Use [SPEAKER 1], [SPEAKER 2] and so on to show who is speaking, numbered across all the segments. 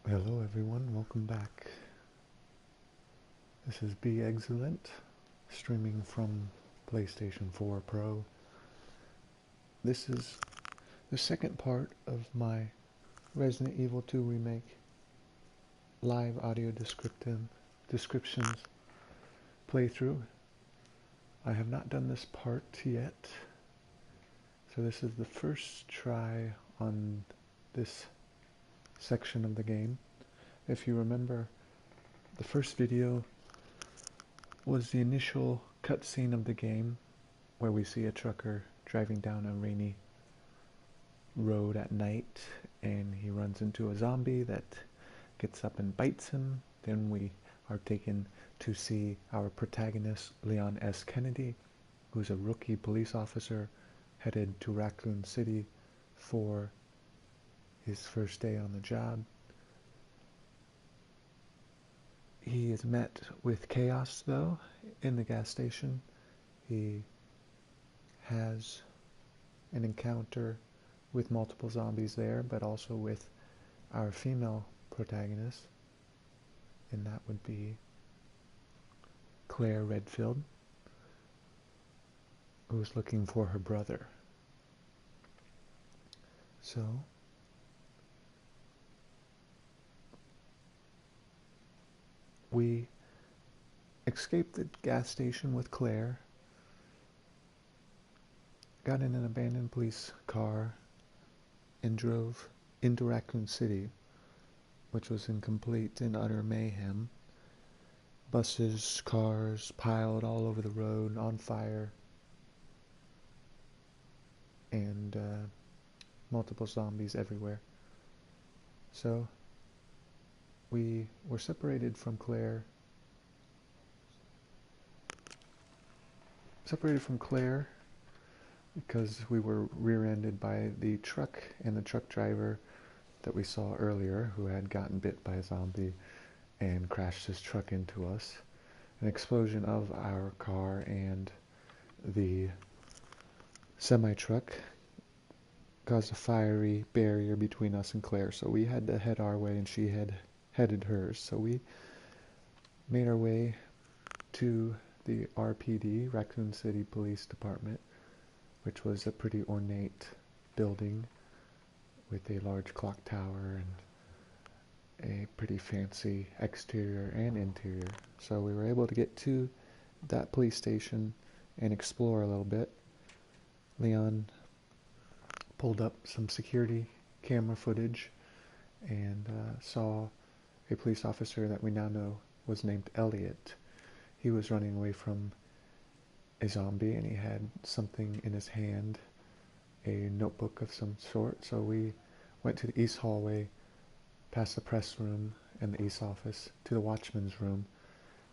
[SPEAKER 1] Hello everyone, welcome back. This is Be Excellent, streaming from PlayStation 4 Pro. This is the second part of my Resident Evil 2 Remake live audio descriptions playthrough. I have not done this part yet, so this is the first try on this section of the game. If you remember, the first video was the initial cutscene of the game where we see a trucker driving down a rainy road at night and he runs into a zombie that gets up and bites him. Then we are taken to see our protagonist, Leon S. Kennedy, who's a rookie police officer headed to Raccoon City for his first day on the job. He is met with chaos, though, in the gas station. He has an encounter with multiple zombies there, but also with our female protagonist, and that would be Claire Redfield, who's looking for her brother. So, we escaped the gas station with Claire, got in an abandoned police car, and drove into Raccoon City, which was in complete and utter mayhem. Buses, cars piled all over the road, on fire, and multiple zombies everywhere. So, we were separated from Claire because we were rear-ended by the truck and the truck driver that we saw earlier, who had gotten bit by a zombie and crashed his truck into us. An explosion of our car and the semi-truck caused a fiery barrier between us and Claire, so we had to head our way and she had headed hers. So we made our way to the RPD, Raccoon City Police Department, which was a pretty ornate building with a large clock tower and a pretty fancy exterior and interior. So we were able to get to that police station and explore a little bit. Leon pulled up some security camera footage and saw a police officer that we now know was named Elliot. He was running away from a zombie and he had something in his hand, a notebook of some sort. So we went to the east hallway, past the press room and the east office, to the watchman's room,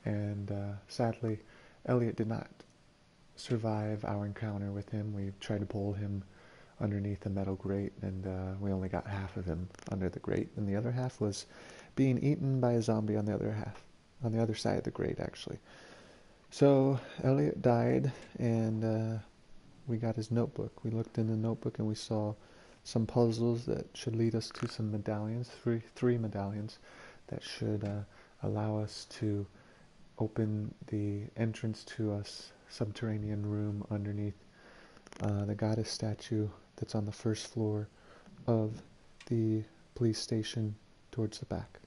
[SPEAKER 1] and sadly Elliot did not survive our encounter with him. We tried to pull him underneath a metal grate, and we only got half of him under the grate, and the other half was being eaten by a zombie on the other side of the grate, actually. So Elliot died, and we got his notebook. We looked in the notebook and we saw some puzzles that should lead us to some medallions, three medallions that should allow us to open the entrance to a subterranean room underneath the goddess statue that's on the first floor of the police station towards the back.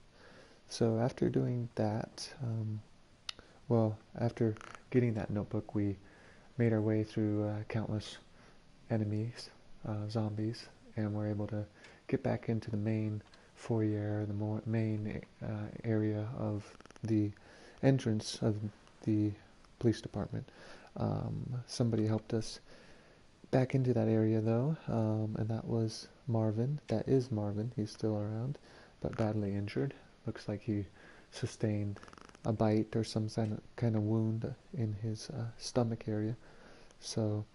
[SPEAKER 1] So after doing that, after getting that notebook, we made our way through countless enemies, zombies, and were able to get back into the main foyer, the main area of the entrance of the police department. Somebody helped us back into that area, though, and that was Marvin. That is Marvin. He's still around, but badly injured. Looks like he sustained a bite or some kind of wound in his stomach area. So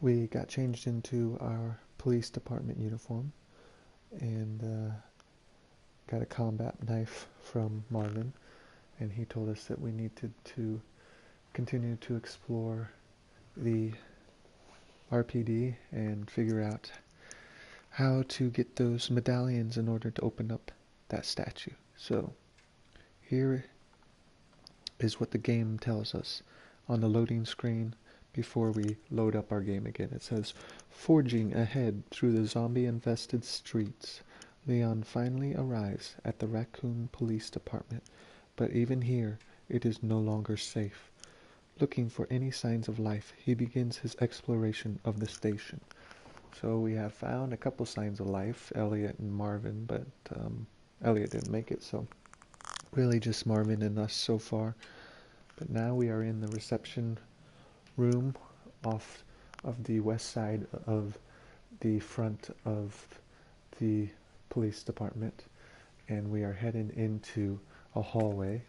[SPEAKER 1] we got changed into our police department uniform and got a combat knife from Marvin, and he told us that we needed to continue to explore the RPD and figure out how to get those medallions in order to open up that statue. So here is what the game tells us on the loading screen before we load up our game again. It says, forging ahead through the zombie-infested streets, Leon finally arrives at the Raccoon Police Department, but even here, it is no longer safe. Looking for any signs of life, he begins his exploration of the station. So we have found a couple signs of life, Elliot and Marvin, but Elliot didn't make it, so really just Marvin and us so far. But now we are in the reception room off of the west side of the front of the police department, and we are heading into a hallway.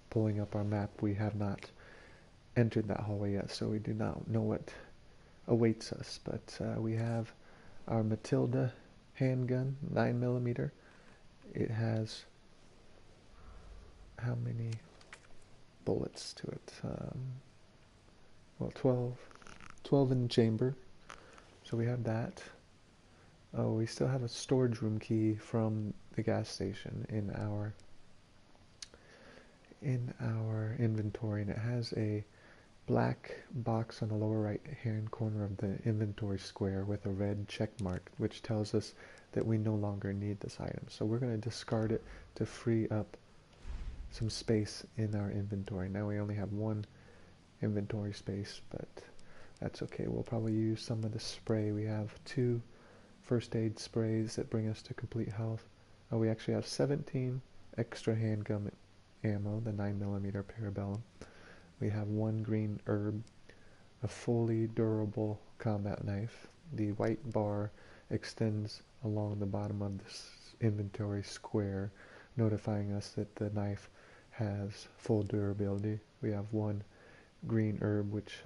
[SPEAKER 1] Pulling up our map, we have not entered that hallway yet, so we do not know what awaits us, but we have our Matilda handgun, 9mm. It has how many bullets to it? Well, 12 in the chamber, so we have that. Oh, we still have a storage room key from the gas station in our inventory, and it has a black box on the lower right hand corner of the inventory square with a red check mark, which tells us that we no longer need this item. So we're going to discard it to free up some space in our inventory. Now we only have one inventory space, but that's okay. We'll probably use some of the spray. We have 2 first aid sprays that bring us to complete health. Oh, we actually have 17 extra handgun ammo, the 9mm Parabellum. We have 1 green herb, a fully durable combat knife. The white bar extends along the bottom of this inventory square, notifying us that the knife has full durability. We have 1 green herb, which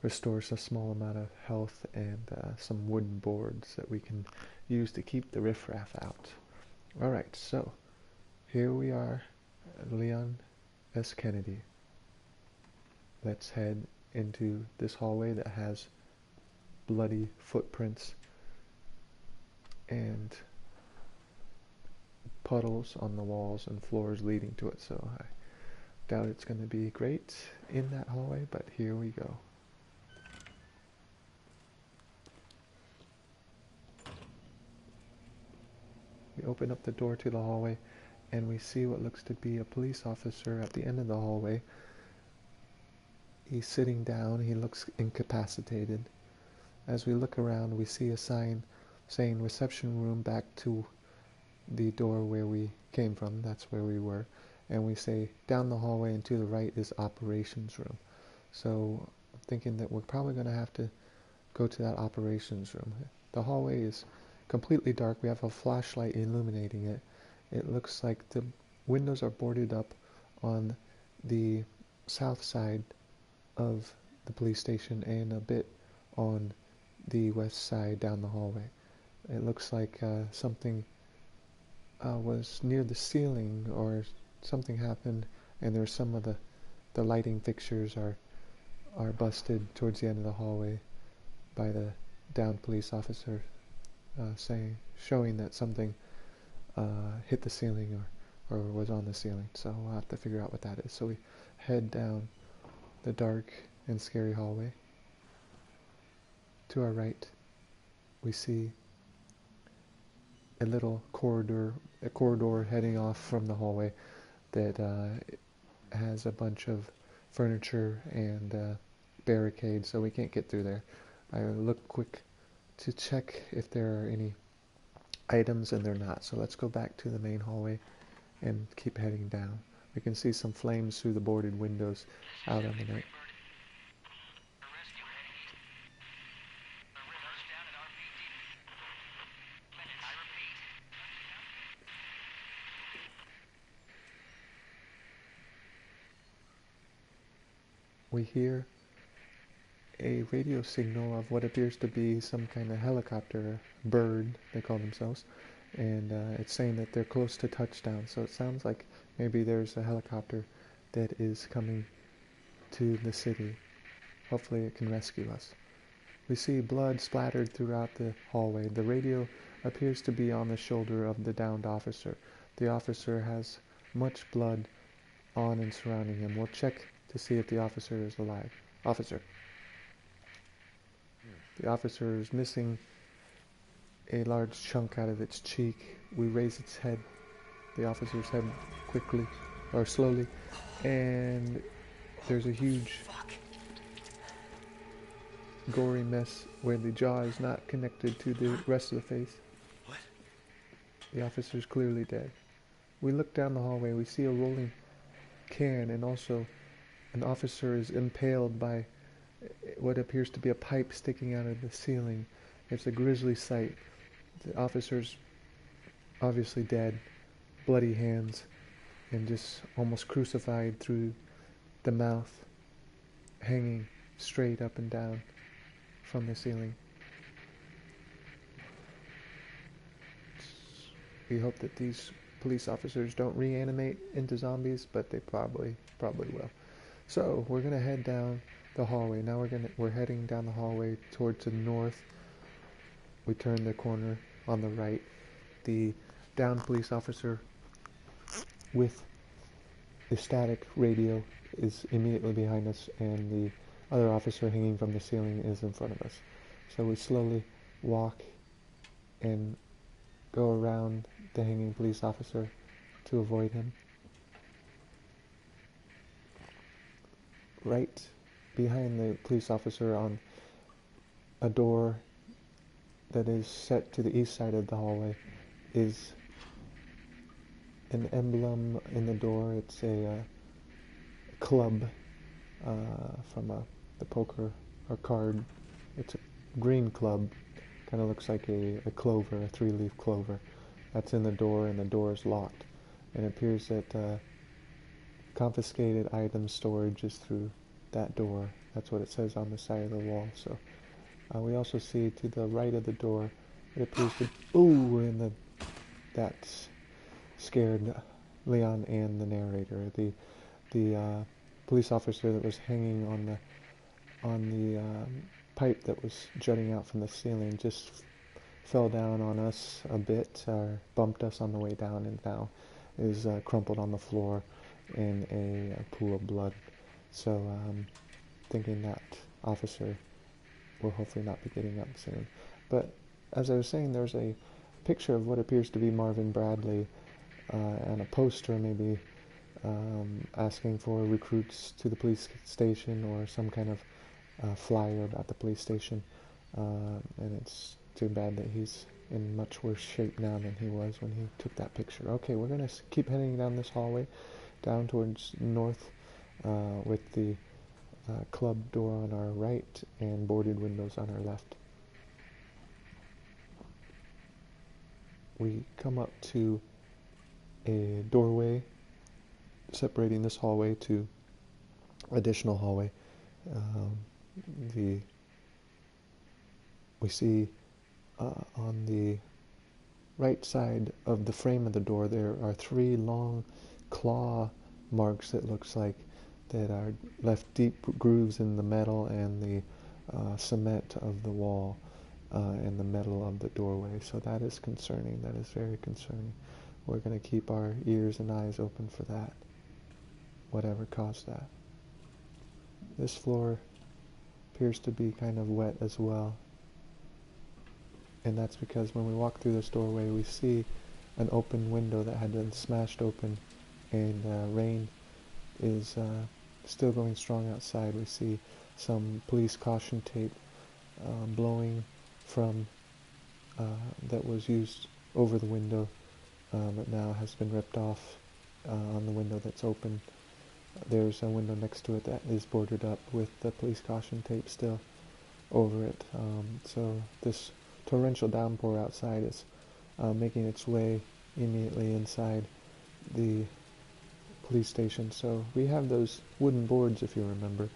[SPEAKER 1] restores a small amount of health, and some wooden boards that we can use to keep the riffraff out. Alright, so here we are at Leon S. Kennedy. Let's head into this hallway that has bloody footprints and puddles on the walls and floors leading to it, so I doubt it's going to be great in that hallway, but here we go. We open up the door to the hallway, and we see what looks to be a police officer at the end of the hallway. He's sitting down. He looks incapacitated. As we look around, we see a sign saying reception room back to the door where we came from. That's where we were. And we say down the hallway and to the right is operations room. So I'm thinking that we're probably going to have to go to that operations room. The hallway is completely dark. We have a flashlight illuminating it. It looks like the windows are boarded up on the south side of the police station and a bit on the west side down the hallway. It looks like something was near the ceiling, or something happened, and there's some of the lighting fixtures are busted towards the end of the hallway by the downed police officer, showing that something hit the ceiling or was on the ceiling. So we'll have to figure out what that is. So we head down the dark and scary hallway. To our right, we see a little corridor heading off from the hallway that has a bunch of furniture and barricades, so we can't get through there. I look quick to check if there are any items, and they're not. So let's go back to the main hallway and keep heading down. We can see some flames through the boarded windows out on the night. We hear a radio signal of what appears to be some kind of helicopter, bird, they call themselves, and it's saying that they're close to touchdown. So it sounds like maybe there's a helicopter that is coming to the city. Hopefully it can rescue us. We see blood splattered throughout the hallway. The radio appears to be on the shoulder of the downed officer. The officer has much blood on and surrounding him. We'll check to see if the officer is alive. Officer. The officer is missing a large chunk out of its cheek. We raise its head, the officer's head, quickly, or slowly, and there's a huge gory mess where the jaw is not connected to the rest of the face.
[SPEAKER 2] What?
[SPEAKER 1] The officer's clearly dead. We look down the hallway, we see a rolling can, and also an officer is impaled by what appears to be a pipe sticking out of the ceiling. It's a grisly sight. The officer's obviously dead, bloody hands, and just almost crucified through the mouth, hanging straight up and down from the ceiling. We hope that these police officers don't reanimate into zombies, but they probably will. So we're gonna head down the hallway. Now we're heading down the hallway towards the north. We turn the corner on the right. The downed police officer with the static radio is immediately behind us, and the other officer hanging from the ceiling is in front of us. So we slowly walk and go around the hanging police officer to avoid him. Right behind the police officer, on a door that is set to the east side of the hallway, is an emblem in the door. It's a club from the poker or card. It's a green club, kind of looks like a clover, a three-leaf clover. That's in the door, and the door is locked. And it appears that confiscated item storage is through that door. That's what it says on the side of the wall. So we also see to the right of the door, it appears to... Ooh, and that's scared Leon and the narrator. The police officer that was hanging on the pipe that was jutting out from the ceiling just fell down on us a bit, or bumped us on the way down, and now is crumpled on the floor in a pool of blood. So thinking that officer will hopefully not be getting up soon. But as I was saying, there's a picture of what appears to be Marvin Bradley and a poster maybe asking for recruits to the police station, or some kind of flyer about the police station. And it's too bad that he's in much worse shape now than he was when he took that picture. Okay, we're going to keep heading down this hallway, down towards north, with the club door on our right and boarded windows on our left. We come up to a doorway separating this hallway to additional hallway. We see on the right side of the frame of the door there are 3 long claw marks, it looks like, that are left deep grooves in the metal and the cement of the wall and the metal of the doorway. So that is concerning. That is very concerning. We're going to keep our ears and eyes open for that, whatever caused that. This floor appears to be kind of wet as well, and that's because when we walk through this doorway we see an open window that had been smashed open, and rain is still going strong outside. We see some police caution tape blowing from that was used over the window, but now has been ripped off on the window that's open. There's a window next to it that is boarded up with the police caution tape still over it. So this torrential downpour outside is making its way immediately inside the police station. So we have those wooden boards, if you remember.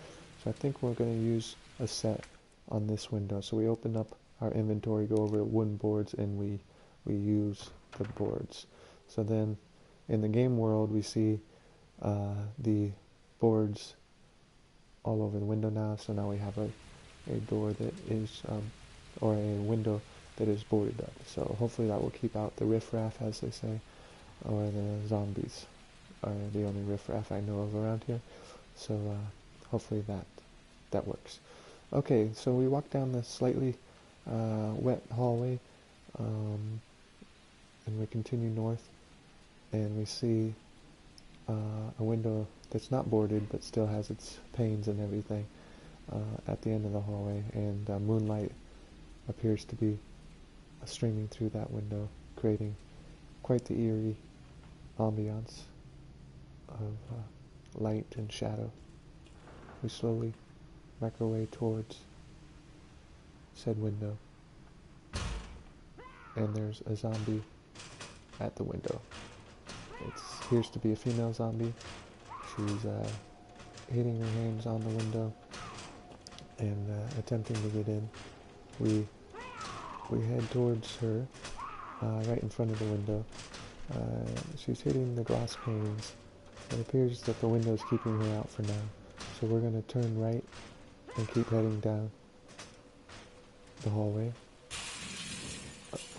[SPEAKER 1] So I think we're going to use a set on this window. So we open up our inventory, go over wooden boards, and we use the boards. So then in the game world we see the boards all over the window now. So now we have a door that is or a window that is boarded up. So hopefully that will keep out the riffraff, as they say, or the zombies are the only riffraff I know of around here. So hopefully that works. Okay, so we walk down this slightly wet hallway, and we continue north, and we see a window that's not boarded but still has its panes and everything at the end of the hallway, and moonlight appears to be streaming through that window, creating quite the eerie ambiance of light and shadow. We slowly make our way towards said window, and there's a zombie at the window. It appears to be a female zombie. She's hitting her hands on the window and attempting to get in. We head towards her, right in front of the window. She's hitting the glass panes. It appears that the window is keeping her out for now. So we're going to turn right and keep heading down the hallway.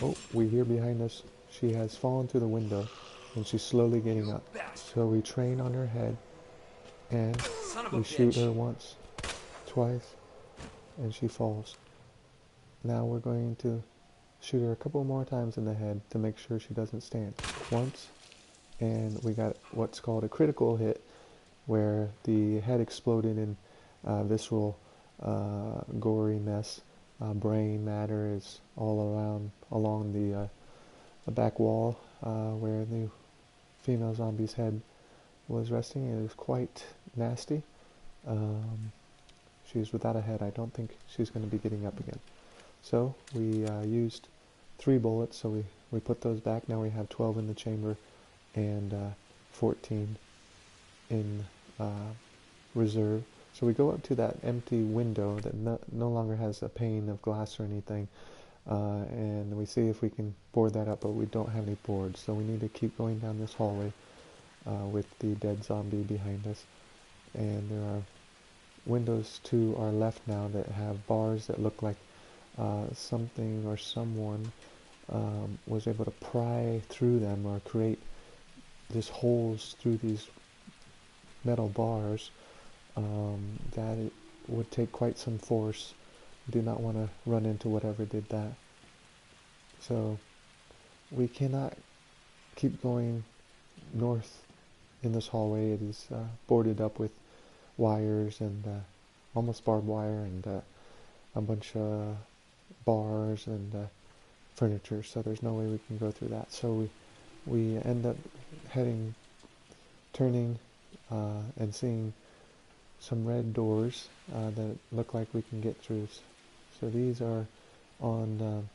[SPEAKER 1] Oh, we hear behind us she has fallen through the window and she's slowly getting up. So we train on her head and we shoot her once, twice, and she falls. Now we're going to shoot her a couple more times in the head to make sure she doesn't stand. Once, and we got what's called a critical hit, where the head exploded in visceral, gory mess. Brain matter is all around along the back wall where the female zombie's head was resting. It is quite nasty. She's without a head. I don't think she's going to be getting up again. So we used 3 bullets, so we put those back. Now we have 12 in the chamber and 14 in reserve. So we go up to that empty window that no longer has a pane of glass or anything, and we see if we can board that up, but we don't have any boards. So we need to keep going down this hallway with the dead zombie behind us. And there are windows to our left now that have bars that look like something or someone was able to pry through them or create just holes through these metal bars that it would take quite some force. We do not want to run into whatever did that. So we cannot keep going north in this hallway. It is boarded up with wires and almost barbed wire and a bunch of bars and furniture, so there's no way we can go through that. So we end up turning and seeing some red doors that look like we can get through. So these are on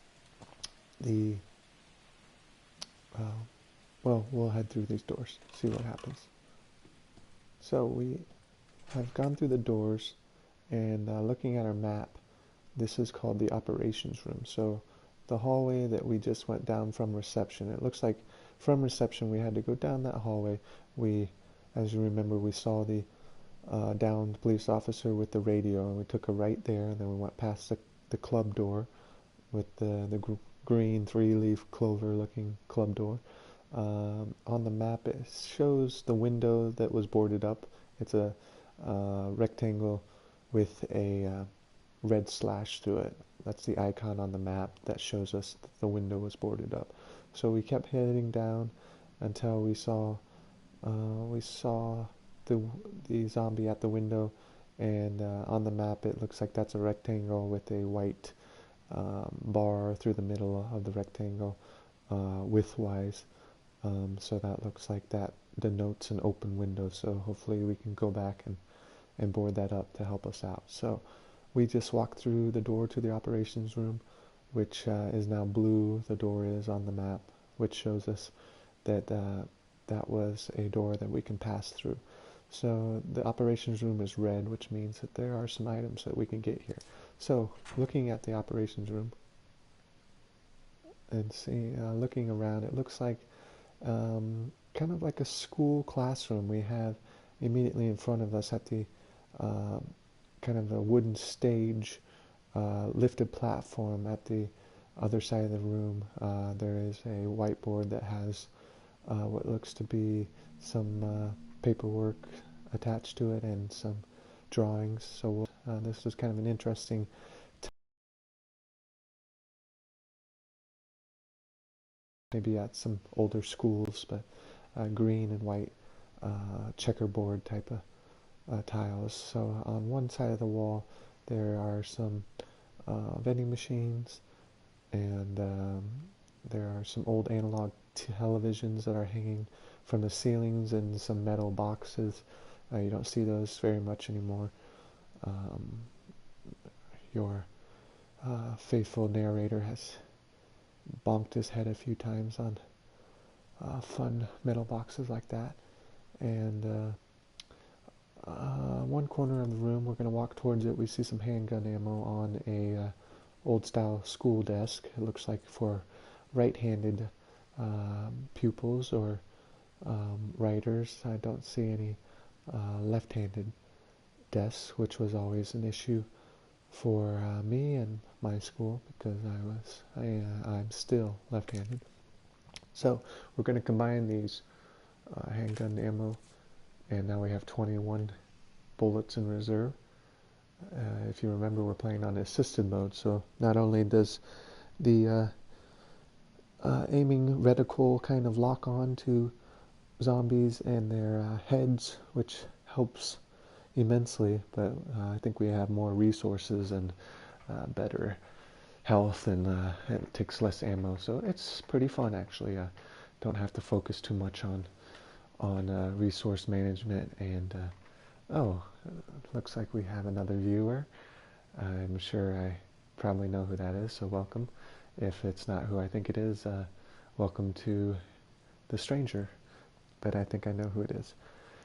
[SPEAKER 1] well, we'll head through these doors, see what happens. So we have gone through the doors, and looking at our map, this is called the operations room. So the hallway that we just went down from reception, it looks like from reception we had to go down that hallway. As you remember, we saw the downed police officer with the radio, and we took a right there, and then we went past the club door with the green 3-leaf clover looking club door. On the map it shows the window that was boarded up. It's a rectangle with a red slash through it. That's the icon on the map that shows us that the window was boarded up. So we kept heading down until we saw the zombie at the window, and on the map it looks like that's a rectangle with a white bar through the middle of the rectangle widthwise. So that looks like that denotes an open window, so hopefully we can go back and board that up to help us out. So we just walked through the door to the operations room, which is now blue. The door is on the map, which shows us that that was a door that we can pass through. So the operations room is red, which means that there are some items that we can get here. So looking at the operations room and looking around, it looks like kind of like a school classroom. We have immediately in front of us at the kind of a wooden stage, lifted platform at the other side of the room, there is a whiteboard that has what looks to be some paperwork attached to it and some drawings. So this is kind of an interesting, maybe at some older schools, but green and white checkerboard type of tiles. So on one side of the wall there are some vending machines, and there are some old analog televisions that are hanging from the ceilings and some metal boxes. You don't see those very much anymore. Your faithful narrator has bonked his head a few times on fun metal boxes like that. And one corner of the room, we're going to walk towards it, we see some handgun ammo on a old style school desk. It looks like for right-handed pupils or writers. I don't see any left-handed desks, which was always an issue for me and my school, because I'm still left-handed. So we're going to combine these handgun ammo, and now we have 21 bullets in reserve. If you remember, we're playing on assisted mode, so not only does the aiming reticle kind of lock on to zombies and their heads, which helps immensely, but I think we have more resources and better health, and it takes less ammo, so it's pretty fun actually. Don't have to focus too much on resource management. And oh, looks like we have another viewer. I'm sure I probably know who that is, so welcome. If it's not who I think it is, welcome to the stranger, but I think I know who it is.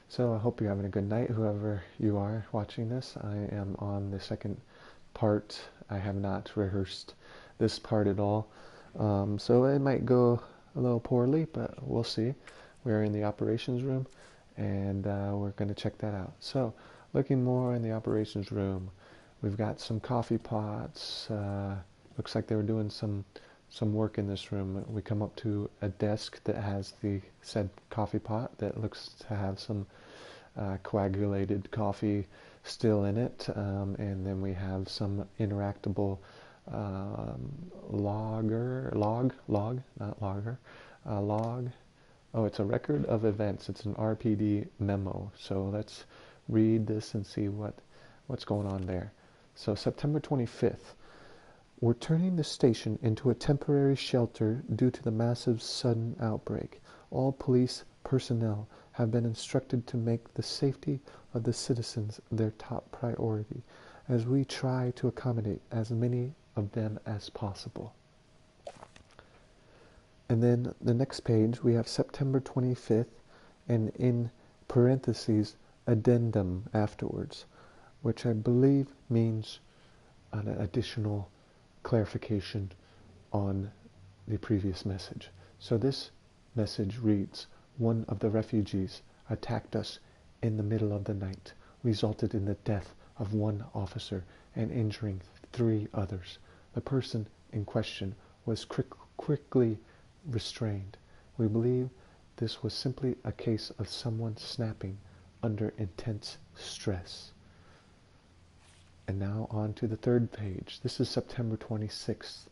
[SPEAKER 1] So I hope you're having a good night, whoever you are watching this. I am on the second part. I have not rehearsed this part at all, so it might go a little poorly, but we'll see. We're in the operations room, and we're going to check that out. So looking more in the operations room, we've got some coffee pots. Looks like they were doing some work in this room. We come up to a desk that has the said coffee pot that looks to have some coagulated coffee still in it, and then we have some interactable log. Oh, it's a record of events. It's an RPD memo. So let's read this and see what's going on there. So September 25th. We're turning the station into a temporary shelter due to the massive sudden outbreak. All police personnel have been instructed to make the safety of the citizens their top priority, as we try to accommodate as many of them as possible. And then the next page, we have September 25th, and in parentheses, addendum afterwards, which I believe means an additional clarification on the previous message. So this message reads, one of the refugees attacked us in the middle of the night, resulted in the death of one officer and injuring 3 others. The person in question was quickly restrained. We believe this was simply a case of someone snapping under intense stress. And now on to the third page. This is September 26th.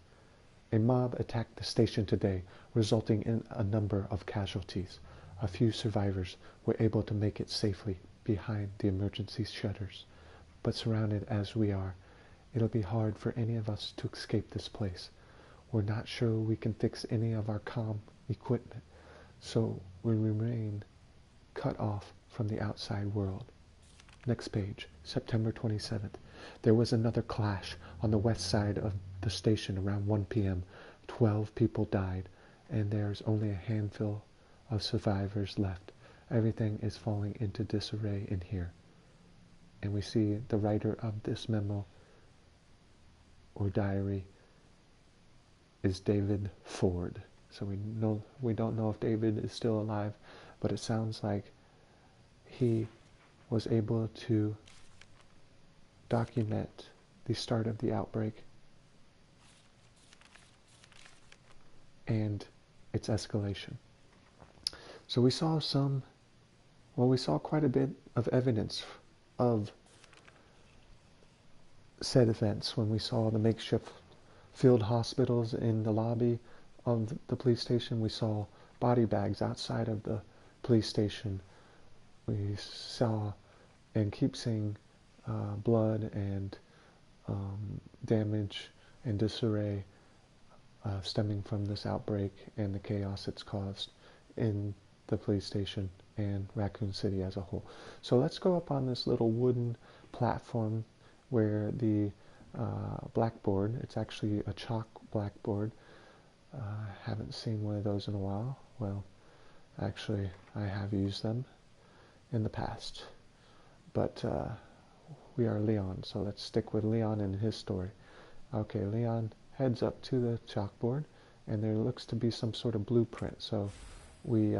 [SPEAKER 1] A mob attacked the station today, resulting in a number of casualties. A few survivors were able to make it safely behind the emergency shutters. But surrounded as we are, it'll be hard for any of us to escape this place. We're not sure we can fix any of our comm equipment, so we remain cut off from the outside world. Next page, September 27th. There was another clash on the west side of the station around 1 p.m. 12 people died, and there's only a handful of survivors left. Everything is falling into disarray in here. And we see the writer of this memo or diary is David Ford. So we don't know if David is still alive, but it sounds like he was able to document the start of the outbreak and its escalation. So we saw we saw quite a bit of evidence of said events when we saw the makeshift field hospitals in the lobby of the police station. We saw body bags outside of the police station. We saw and keep seeing blood and damage and disarray stemming from this outbreak and the chaos it's caused in the police station and Raccoon City as a whole. So let's go up on this little wooden platform where the blackboard, it's actually a chalk blackboard. Haven't seen one of those in a while. Well, actually, I have used them in the past. But we are Leon, so let's stick with Leon and his story. Okay, Leon heads up to the chalkboard, and there looks to be some sort of blueprint. So we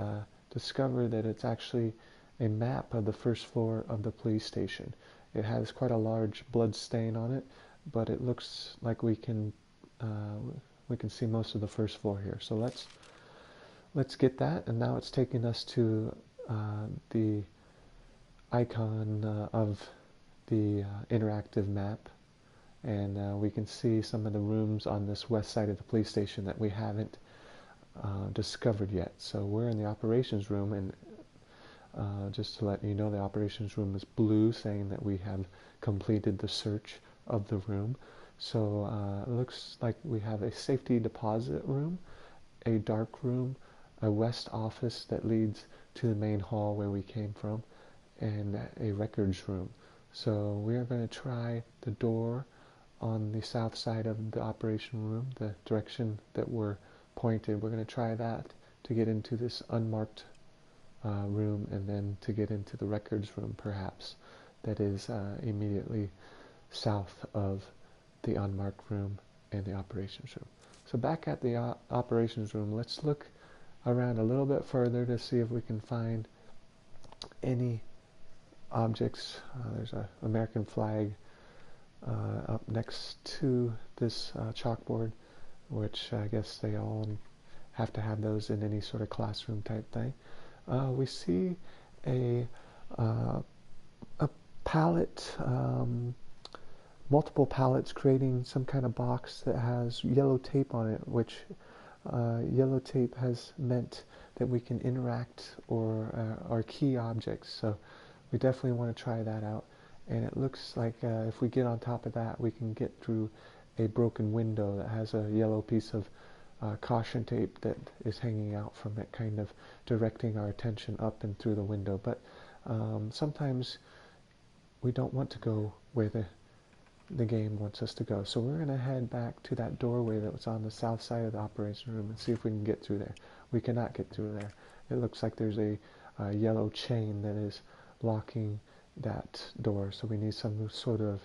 [SPEAKER 1] discover that it's actually a map of the first floor of the police station. It has quite a large blood stain on it, but it looks like we can see most of the first floor here. So let's get that, and now it's taking us to the icon of the interactive map, and we can see some of the rooms on this west side of the police station that we haven't discovered yet. So we're in the operations room, and just to let you know, the operations room is blue, saying that we have completed the search of the room. So it looks like we have a safety deposit room, a dark room, a west office that leads to the main hall where we came from, and a records room. So we are going to try the door on the south side of the operation room, the direction that we're pointed. We're going to try that to get into this unmarked room, and then to get into the records room perhaps, that is immediately south of the unmarked room and the operations room. So back at the operations room, let's look around a little bit further to see if we can find any objects. There's an American flag up next to this chalkboard, which I guess they all have to have those in any sort of classroom type thing. We see a pallet, multiple pallets creating some kind of box that has yellow tape on it, which yellow tape has meant that we can interact or key objects. So we definitely want to try that out. And it looks like if we get on top of that, we can get through a broken window that has a yellow piece of caution tape that is hanging out from it, kind of directing our attention up and through the window. But sometimes we don't want to go where the game wants us to go. So we're going to head back to that doorway that was on the south side of the operation room and see if we can get through there. We cannot get through there. It looks like there's a yellow chain that is locking that door, so we need some sort of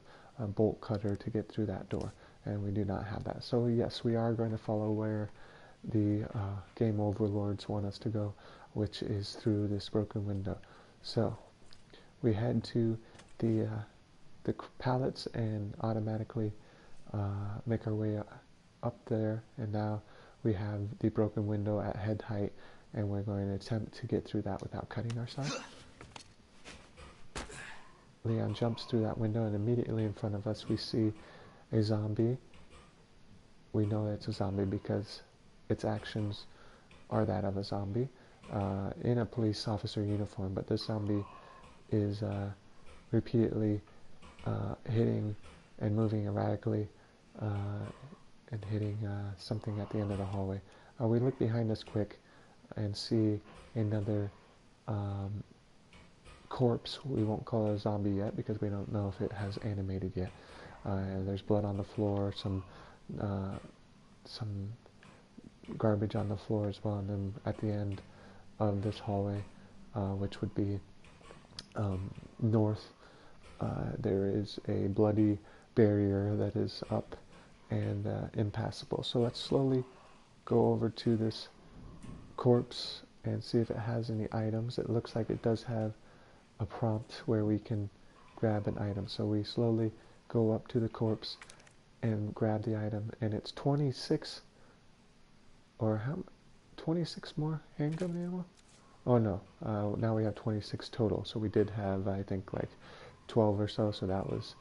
[SPEAKER 1] bolt cutter to get through that door, and we do not have that. So yes, we are going to follow where the game overlords want us to go, which is through this broken window. So we head to the pallets and automatically make our way up there, and now we have the broken window at head height, and we're going to attempt to get through that without cutting ourselves. Leon jumps through that window, and immediately in front of us we see a zombie. We know it's a zombie because its actions are that of a zombie in a police officer uniform, but this zombie is repeatedly hitting and moving erratically and hitting something at the end of the hallway. We look behind us quick and see another corpse. We won't call it a zombie yet because we don't know if it has animated yet. And there's blood on the floor, some garbage on the floor as well, and then at the end of this hallway, which would be north, there is a bloody barrier that is up and impassable. So let's slowly go over to this corpse and see if it has any items. It looks like it does have a prompt where we can grab an item. So we slowly go up to the corpse and grab the item, and it's 26 or how, 26 more handgun ammo? Oh no, now we have 26 total. So we did have, I think, like 12 or so. So that was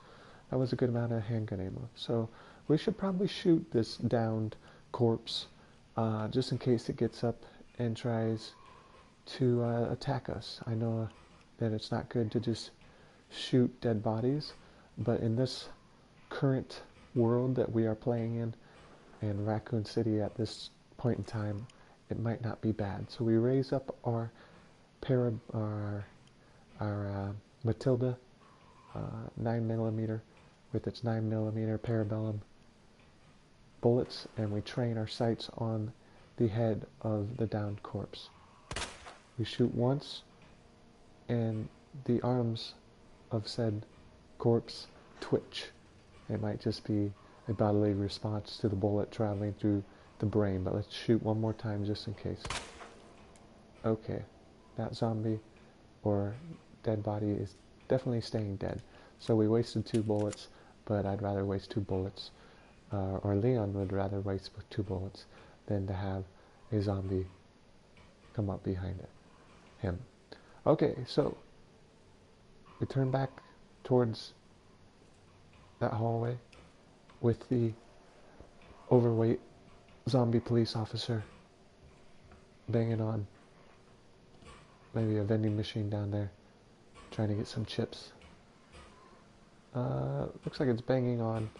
[SPEAKER 1] a good amount of handgun ammo. So we should probably shoot this downed corpse, just in case it gets up and tries to attack us. I know that it's not good to just shoot dead bodies, but in this current world that we are playing in Raccoon City at this point in time, it might not be bad. So we raise up our Matilda 9mm with its 9mm Parabellum bullets, and we train our sights on the head of the downed corpse. We shoot once, and the arms of said corpse twitch. It might just be a bodily response to the bullet traveling through the brain, but let's shoot one more time just in case. Okay, that zombie or dead body is definitely staying dead. So we wasted 2 bullets, but I'd rather waste 2 bullets, or Leon would rather waste 2 bullets than to have a zombie come up behind him. Okay, so we turn back towards that hallway with the overweight zombie police officer banging on maybe a vending machine down there, trying to get some chips. Looks like it's banging on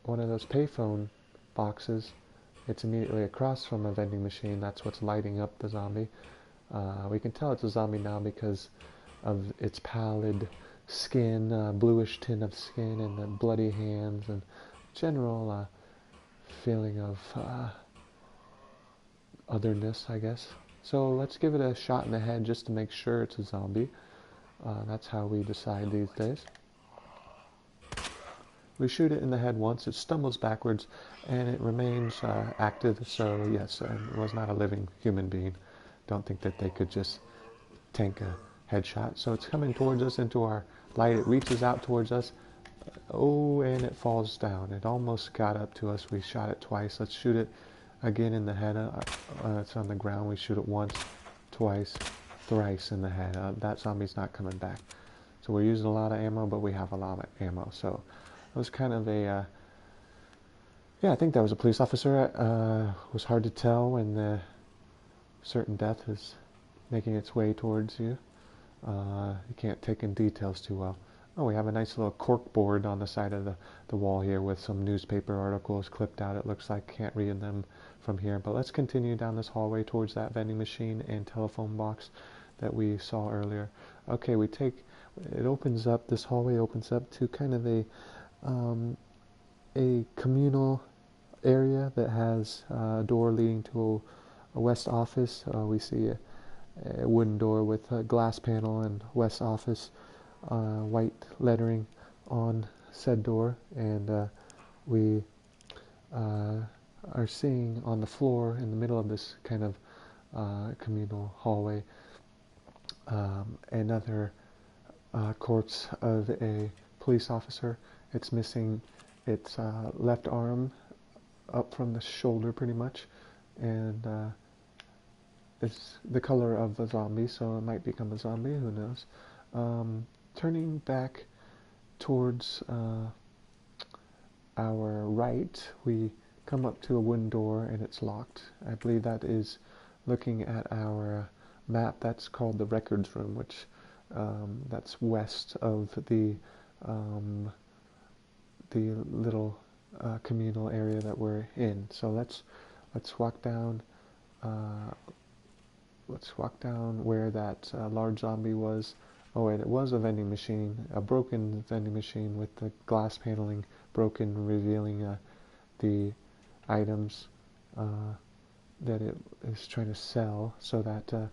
[SPEAKER 1] one of those payphone boxes. It's immediately across from a vending machine. That's what's lighting up the zombie. We can tell it's a zombie now because of its pallid skin, bluish tint of skin, and the bloody hands, and general feeling of otherness, I guess. So let's give it a shot in the head just to make sure it's a zombie. That's how we decide these days. We shoot it in the head once, it stumbles backwards, and it remains active, so yes, it was not a living human being. Don't think that they could just tank a headshot. So it's coming towards us into our light, it reaches out towards us, oh, and it falls down. It almost got up to us. We shot it twice. Let's shoot it again in the head. It's on the ground. We shoot it once, twice, thrice in the head. That zombie's not coming back. So we're using a lot of ammo, but we have a lot of ammo. So it was kind of a, yeah, I think that was a police officer. It was hard to tell when the certain death is making its way towards you. You can't take in details too well. Oh, we have a nice little cork board on the side of the wall here with some newspaper articles clipped out. It looks like can't read them from here. But let's continue down this hallway towards that vending machine and telephone box that we saw earlier. Okay, it opens up, this hallway opens up to kind of a communal area that has a door leading to a west office. We see a wooden door with a glass panel and west office, white lettering on said door, and we are seeing on the floor in the middle of this kind of communal hallway another corpse of a police officer. It's missing its left arm up from the shoulder pretty much, and it's the color of a zombie, so it might become a zombie, who knows. Turning back towards our right, we come up to a wooden door and it's locked. I believe that is, looking at our map, that's called the records room, which that's west of the little communal area that we're in. So let's walk down. Let's walk down where that large zombie was. Oh wait, it was a vending machine, a broken vending machine with the glass paneling broken, revealing the items that it is trying to sell. So that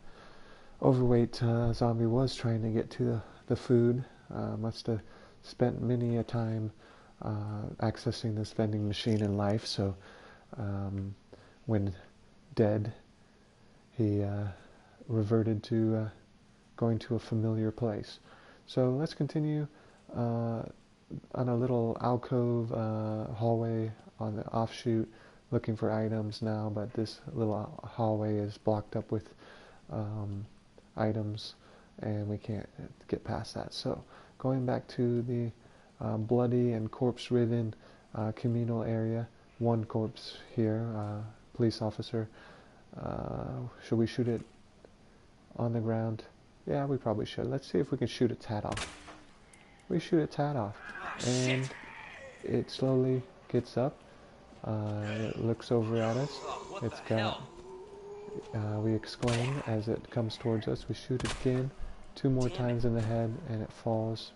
[SPEAKER 1] overweight zombie was trying to get to the food. Must have spent many a time accessing this vending machine in life. So when dead, he reverted to going to a familiar place. So let's continue on a little alcove hallway on the offshoot. looking for items now, but this little hallway is blocked up with items, and we can't get past that. So going back to the bloody and corpse-ridden communal area, one corpse here, police officer. Should we shoot it on the ground? Yeah, we probably should. Let's see if we can shoot its hat off. We shoot its hat off, and it slowly gets up. It looks over at us. It's got, we exclaim as it comes towards us. We shoot it again, 2 more times in the head, and it falls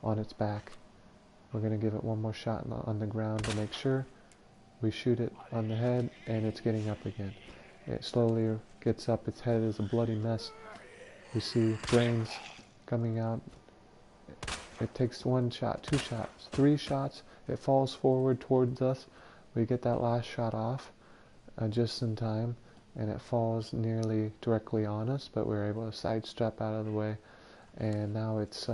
[SPEAKER 1] on its back. We're going to give it one more shot on the ground to make sure. We shoot it on the head, and it's getting up again. It slowly gets up. Its head is a bloody mess. We see brains coming out. It takes 1 shot, 2 shots, 3 shots. It falls forward towards us. We get that last shot off just in time, and it falls nearly directly on us, but we're able to sidestep out of the way. And now it's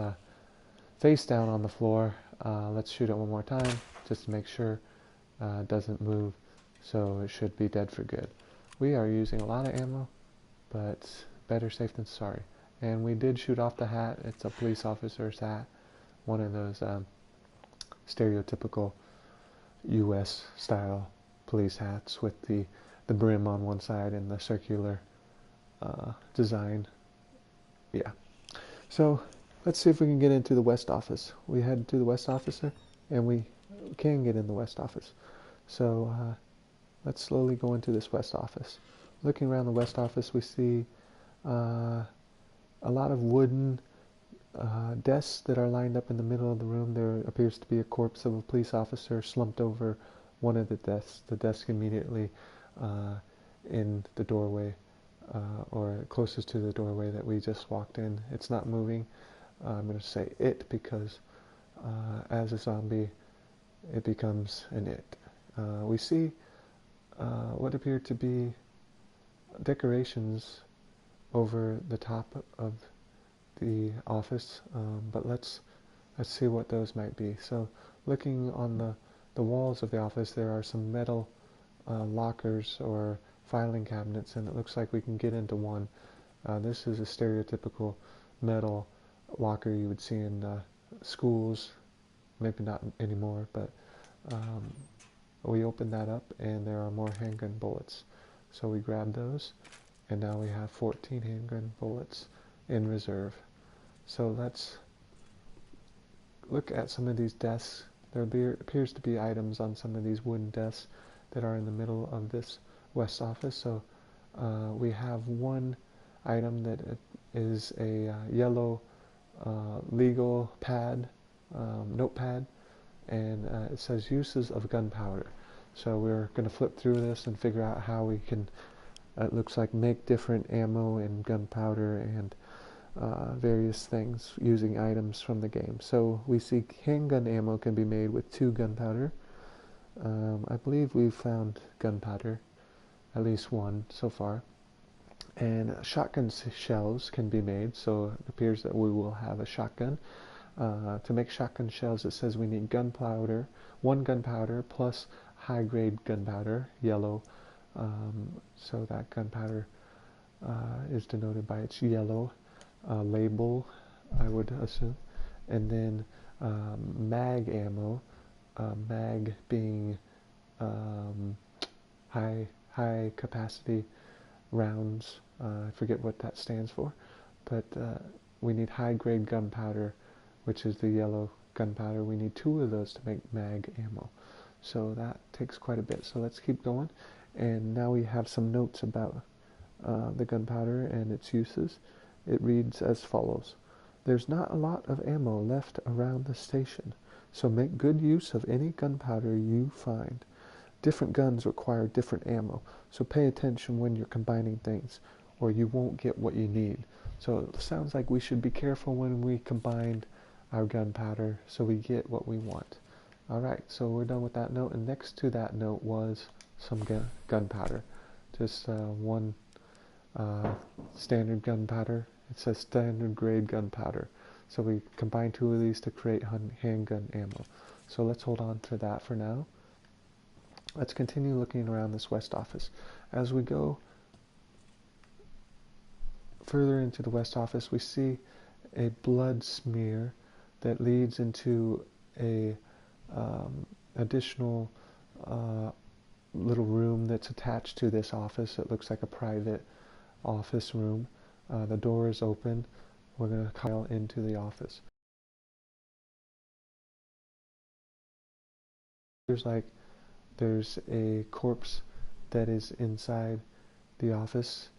[SPEAKER 1] face down on the floor. Let's shoot it one more time just to make sure it doesn't move, so it should be dead for good. We are using a lot of ammo, but better safe than sorry. And we did shoot off the hat. It's a police officer's hat, one of those stereotypical US style police hats with the brim on one side and the circular design. Yeah. So let's see if we can get into the West office. We head to the West office, and we can get in the West office. So let's slowly go into this West office. Looking around the West office, we see a lot of wooden desks that are lined up in the middle of the room. There appears to be a corpse of a police officer slumped over one of the desks. The desk immediately in the doorway, or closest to the doorway that we just walked in. It's not moving. I'm going to say it because as a zombie, it becomes an it. We see what appear to be decorations over the top of the office, but let's see what those might be. So looking on the walls of the office, there are some metal lockers or filing cabinets, and it looks like we can get into one. This is a stereotypical metal locker you would see in schools, maybe not anymore, but we open that up and there are more handgun bullets. So we grab those, and now we have 14 handgun bullets in reserve. So let's look at some of these desks. There appears to be items on some of these wooden desks that are in the middle of this West office. So we have one item that is a yellow legal pad, notepad, and it says uses of gunpowder. So we're going to flip through this and figure out how we can, it looks like, make different ammo and gunpowder and various things using items from the game. So we see handgun ammo can be made with 2 gunpowder. I believe we've found gunpowder, at least 1 so far. And shotgun shells can be made, so it appears that we will have a shotgun. To make shotgun shells, it says we need gunpowder, 1 gunpowder plus high-grade gunpowder, yellow. So that gunpowder is denoted by its yellow label, I would assume. And then mag ammo, mag being high capacity rounds. I forget what that stands for, but we need high-grade gunpowder, which is the yellow gunpowder. We need 2 of those to make mag ammo. So that takes quite a bit. So let's keep going. And now we have some notes about the gunpowder and its uses. It reads as follows. There's not a lot of ammo left around the station, so make good use of any gunpowder you find. Different guns require different ammo, so pay attention when you're combining things, or you won't get what you need. So it sounds like we should be careful when we combine our gunpowder so we get what we want. Alright, so we're done with that note, and next to that note was some gunpowder. Just 1 standard gunpowder. It says standard grade gunpowder. So we combine 2 of these to create handgun ammo. So let's hold on to that for now. Let's continue looking around this west office. As we go further into the west office, we see a blood smear that leads into a additional little room that's attached to this office. It looks like a private office room. The door is open. We're going to call into the office. There's a corpse that is inside the office.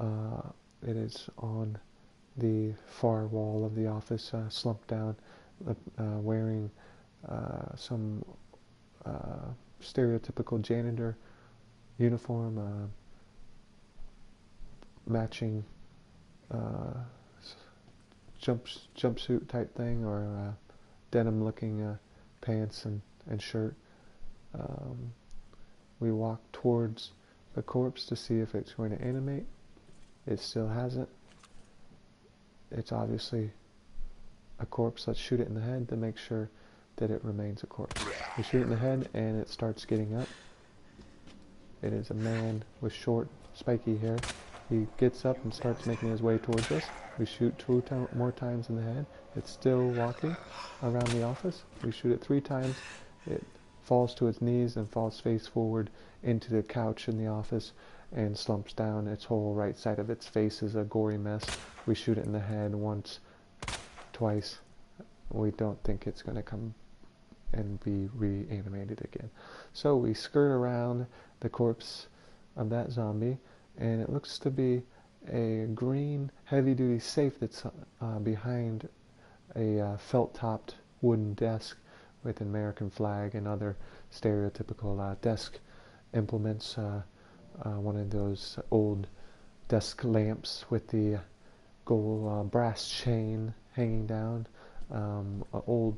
[SPEAKER 1] It is on the far wall of the office, slumped down, wearing some stereotypical janitor uniform, matching jumpsuit type thing, or denim looking pants and shirt. We walk towards the corpse to see if it's going to animate. It still hasn't. It's obviously a corpse. Let's shoot it in the head to make sure that it remains a corpse. We shoot it in the head and it starts getting up. It is a man with short, spiky hair. He gets up and starts making his way towards us. We shoot two more times in the head. It's still walking around the office. We shoot it 3 times. It falls to its knees and falls face forward into the couch in the office and slumps down. Its whole right side of its face is a gory mess. We shoot it in the head once, twice. We don't think it's going to come and be reanimated again. So we skirt around the corpse of that zombie, and it looks to be a green heavy-duty safe that's behind a felt-topped wooden desk with an American flag and other stereotypical desk implements. One of those old desk lamps with the gold brass chain hanging down, an old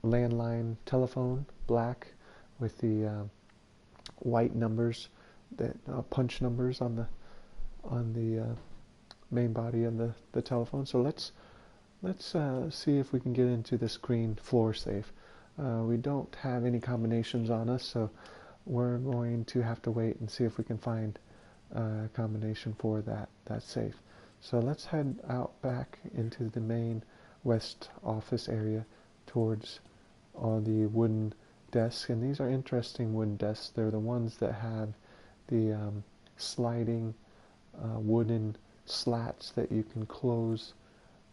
[SPEAKER 1] landline telephone, black, with the white numbers, that punch numbers on the main body of the telephone. So let's see if we can get into this green floor safe. We don't have any combinations on us, so we're going to have to wait and see if we can find a combination for that safe. So let's head out back into the main west office area towards the wooden desks. And these are interesting wooden desks. They're the ones that have the sliding wooden slats that you can close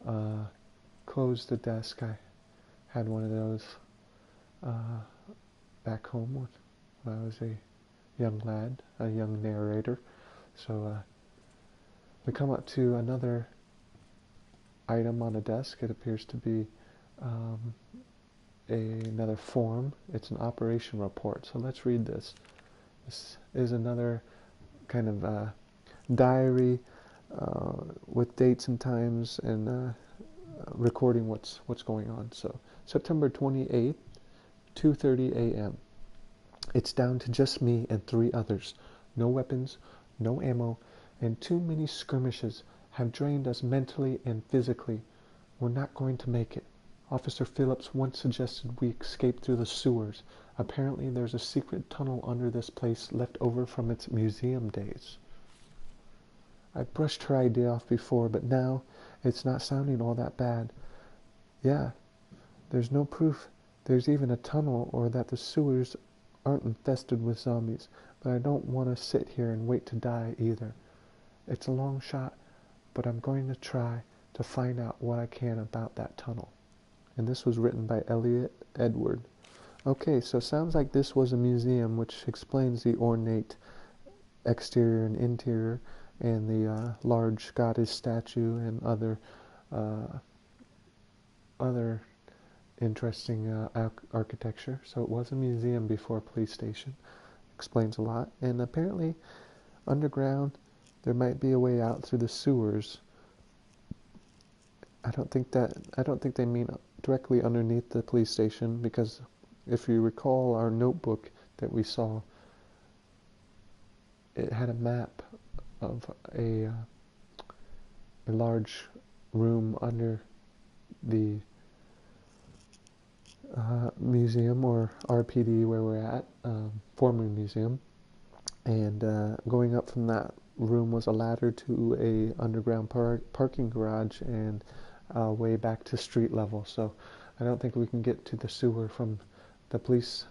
[SPEAKER 1] the desk. I had one of those back home when I was a young lad, a young narrator. So we come up to another item on a desk. It appears to be another form. It's an operation report. So let's read this. This is another kind of diary with dates and times and recording what's going on. So September 28th, 2:30 a.m. It's down to just me and 3 others. No weapons, no ammo, and too many skirmishes have drained us mentally and physically. We're not going to make it. Officer Phillips once suggested we escape through the sewers. Apparently there's a secret tunnel under this place left over from its museum days. I brushed her idea off before, but now it's not sounding all that bad. Yeah, there's no proof there's even a tunnel or that the sewers aren't infested with zombies, but I don't want to sit here and wait to die either. It's a long shot, but I'm going to try to find out what I can about that tunnel. And this was written by Elliot Edward. Okay, so sounds like this was a museum, which explains the ornate exterior and interior and the large goddess statue and other interesting architecture. So it was a museum before a police station. Explains a lot. And apparently underground there might be a way out through the sewers. I don't think they mean directly underneath the police station, because if you recall our notebook that we saw, it had a map of a large room under the museum, or RPD, where we're at, former museum. And going up from that room was a ladder to a underground parking garage and way back to street level. So I don't think we can get to the sewer from the police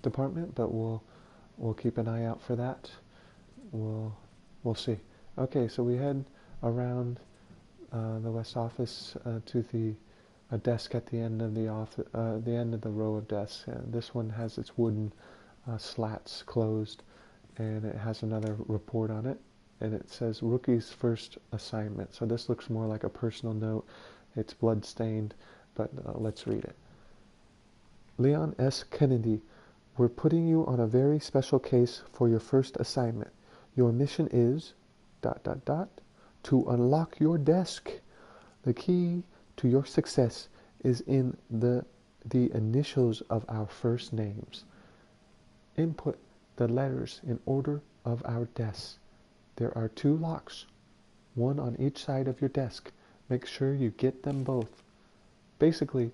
[SPEAKER 1] department, but we'll keep an eye out for that. We'll see. Okay, so we head around the West Office to a desk at the end of the end of the row of desks. This one has its wooden slats closed, and it has another report on it, and it says rookie's first assignment. So this looks more like a personal note. It's blood stained, but let's read it. Leon S. Kennedy, we're putting you on a very special case for your first assignment. Your mission is ... to unlock your desk. The key to your success is in the initials of our first names. Input the letters in order of our desks. There are 2 locks, one on each side of your desk. Make sure you get them both. Basically,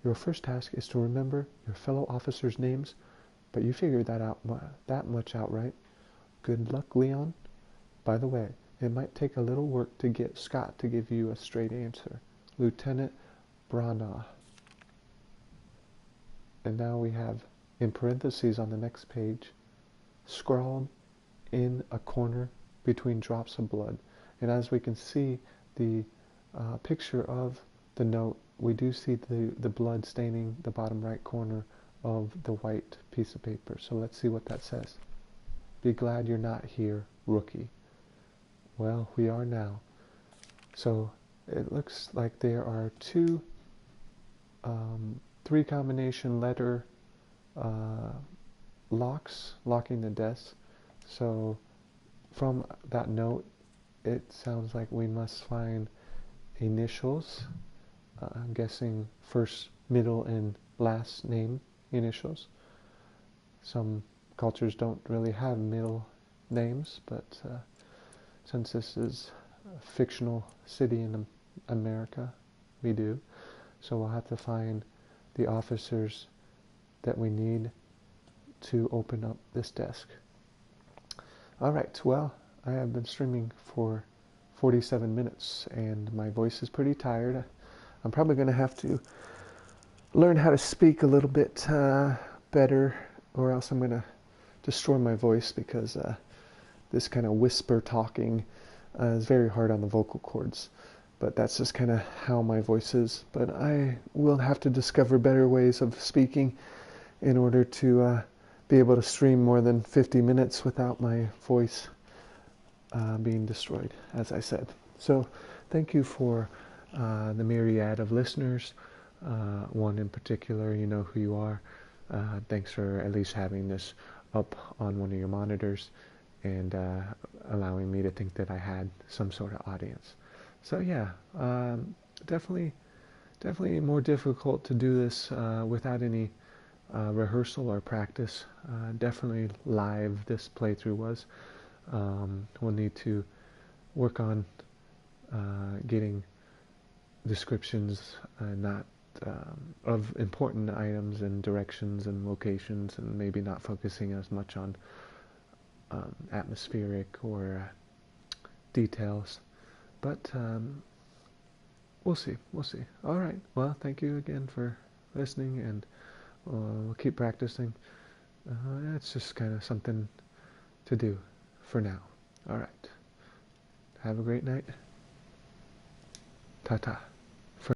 [SPEAKER 1] your first task is to remember your fellow officers' names, but you figured that much out, right? Good luck, Leon. By the way, it might take a little work to get Scott to give you a straight answer. Lieutenant Branagh. And now we have, in parentheses on the next page, scrawled in a corner between drops of blood. And as we can see the picture of the note, we do see the blood staining the bottom right corner of the white piece of paper. So let's see what that says. Be glad you're not here, rookie. Well, we are now. So it looks like there are 3 combination letter locks locking the desk. So from that note, it sounds like we must find initials. I'm guessing first, middle, and last name initials. Some cultures don't really have middle names, but since this is a fictional city in America, we do. So we'll have to find the officers that we need to open up this desk. Alright, well, I have been streaming for 47 minutes and my voice is pretty tired. I'm probably going to have to learn how to speak a little bit better, or else I'm going to destroy my voice, because this kind of whisper talking is very hard on the vocal cords. But that's just kind of how my voice is. But I will have to discover better ways of speaking in order to be able to stream more than 50 minutes without my voice being destroyed, as I said. So thank you for the myriad of listeners. One in particular, you know who you are. Thanks for at least having this up on one of your monitors and allowing me to think that I had some sort of audience. So yeah, definitely more difficult to do this without any rehearsal or practice. Definitely live this playthrough was. We'll need to work on getting descriptions not of important items and directions and locations, and maybe not focusing as much on atmospheric or details. But we'll see. All right. Well, thank you again for listening, and we'll keep practicing. It's just kind of something to do for now. All right. Have a great night. Ta-ta.